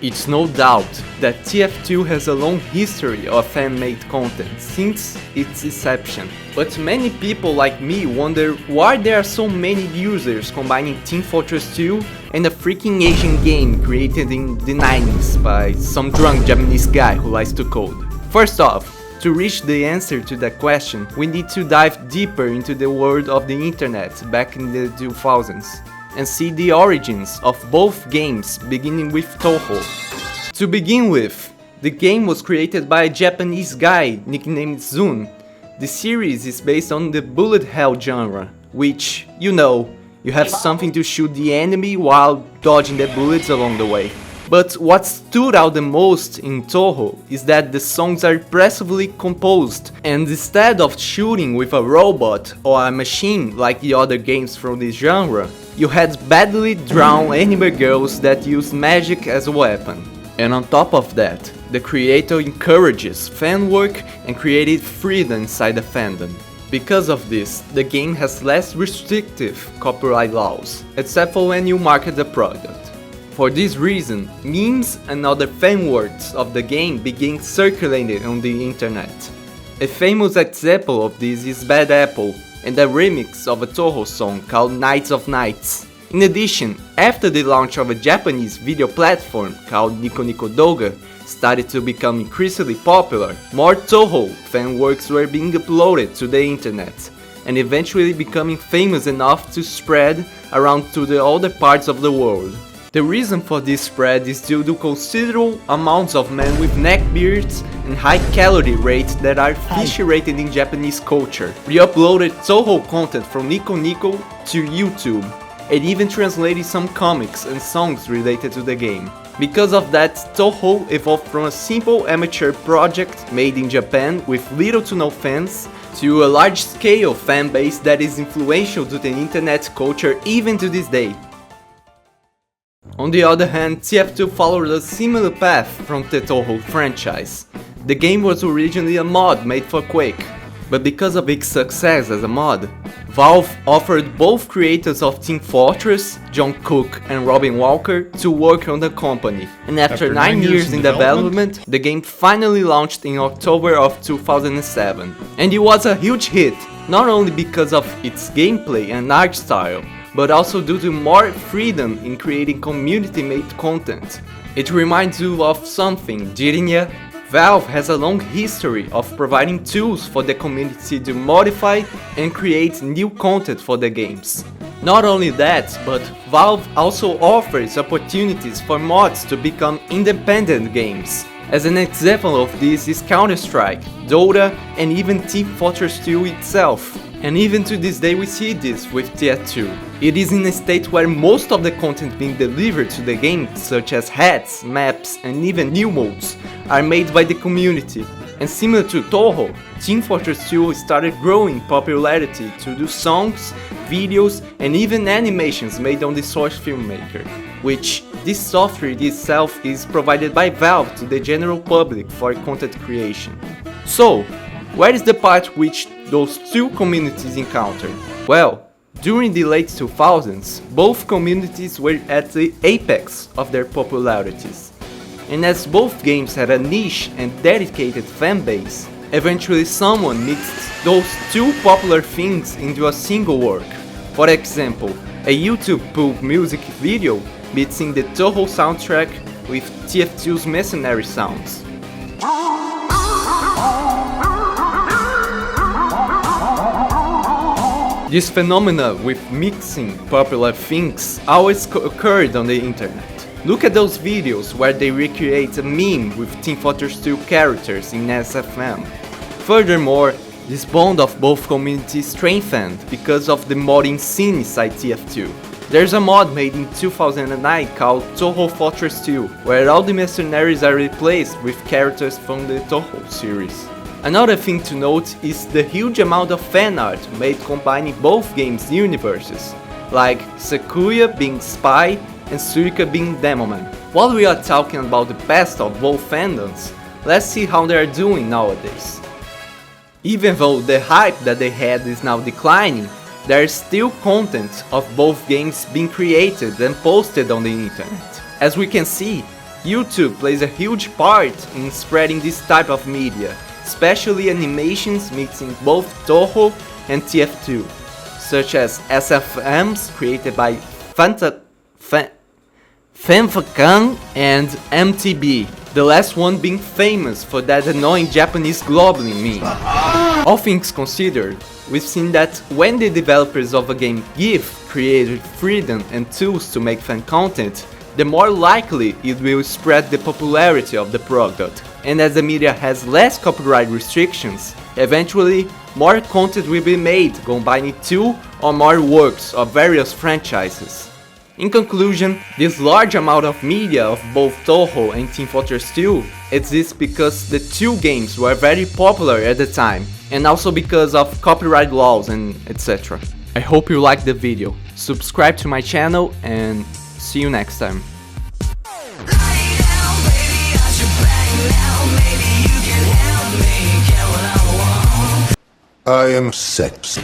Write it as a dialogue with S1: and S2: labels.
S1: It's no doubt that TF2 has a long history of fan-made content since its inception, but many people like me wonder why there are so many users combining Team Fortress 2 and a freaking Asian game created in the 90s by some drunk Japanese guy who likes to code. First off, to reach the answer to that question, we need to dive deeper into the world of the internet back in the 2000s. And see the origins of both games, beginning with Touhou. To begin with, the game was created by a Japanese guy nicknamed Zun. The series is based on the bullet hell genre, which, you know, you have something to shoot the enemy while dodging the bullets along the way. But what stood out the most in Touhou is that the songs are impressively composed, and instead of shooting with a robot or a machine like the other games from this genre, you had badly drawn anime girls that use magic as a weapon. And on top of that, the creator encourages fan work and creative freedom inside the fandom. Because of this, the game has less restrictive copyright laws, except for when you market the product. For this reason, memes and other fan works of the game begin circulating on the internet. A famous example of this is Bad Apple and a remix of a Touhou song called Nights of Nights. In addition, after the launch of a Japanese video platform called Nico Nico Douga started to become increasingly popular, more Touhou fan works were being uploaded to the internet, and eventually becoming famous enough to spread around to the other parts of the world. The reason for this spread is due to considerable amounts of men with neckbeards and high calorie rates that are featured in Japanese culture. We uploaded Touhou content from Nico Nico to YouTube, and even translated some comics and songs related to the game. Because of that, Touhou evolved from a simple amateur project made in Japan with little to no fans, to a large-scale fan base that is influential to the internet culture even to this day. On the other hand, TF2 followed a similar path from the Touhou franchise. The game was originally a mod made for Quake, but because of its success as a mod, Valve offered both creators of Team Fortress, John Cook and Robin Walker, to work on the company, and after 9 years in development, the game finally launched in October of 2007. And it was a huge hit, not only because of its gameplay and art style, but also due to more freedom in creating community-made content. It reminds you of something, didn't ya? Valve has a long history of providing tools for the community to modify and create new content for the games. Not only that, but Valve also offers opportunities for mods to become independent games. As an example of this is Counter-Strike, Dota and even Team Fortress 2 itself. And even to this day we see this with TF2. It is in a state where most of the content being delivered to the game, such as hats, maps and even new modes, are made by the community. And similar to Touhou, Team Fortress 2 started growing popularity to do songs, videos and even animations made on the source filmmaker, which this software itself is provided by Valve to the general public for content creation. So, where is the part which those two communities encounter? Well, during the late 2000s, both communities were at the apex of their popularities. And as both games had a niche and dedicated fanbase, eventually someone mixed those two popular things into a single work. For example, a YouTube pulled music video mixing the Touhou soundtrack with TF2's mercenary sounds. This phenomena with mixing popular things always occurred on the internet. Look at those videos where they recreate a meme with Team Fortress 2 characters in SFM. Furthermore, this bond of both communities strengthened because of the modding scene inside TF2. There's a mod made in 2009 called Touhou Fortress 2, where all the mercenaries are replaced with characters from the Touhou series. Another thing to note is the huge amount of fan art made combining both games' universes, like Sakuya being Spy and Surika being Demoman. While we are talking about the past of both fandoms, let's see how they are doing nowadays. Even though the hype that they had is now declining, there is still content of both games being created and posted on the internet. As we can see, YouTube plays a huge part in spreading this type of media, especially animations mixing both Touhou and TF2, such as SFMs created by Fanfakan and MTB, the last one being famous for that annoying Japanese globally meme. All things considered, we've seen that when the developers of a game give creators freedom and tools to make fan content, the more likely it will spread the popularity of the product. And as the media has less copyright restrictions, eventually more content will be made combining 2 or more works of various franchises. In conclusion, this large amount of media of both Touhou and Team Fortress 2 exists because the 2 games were very popular at the time, and also because of copyright laws and etc. I hope you liked the video, subscribe to my channel and see you next time.
S2: I am sexy.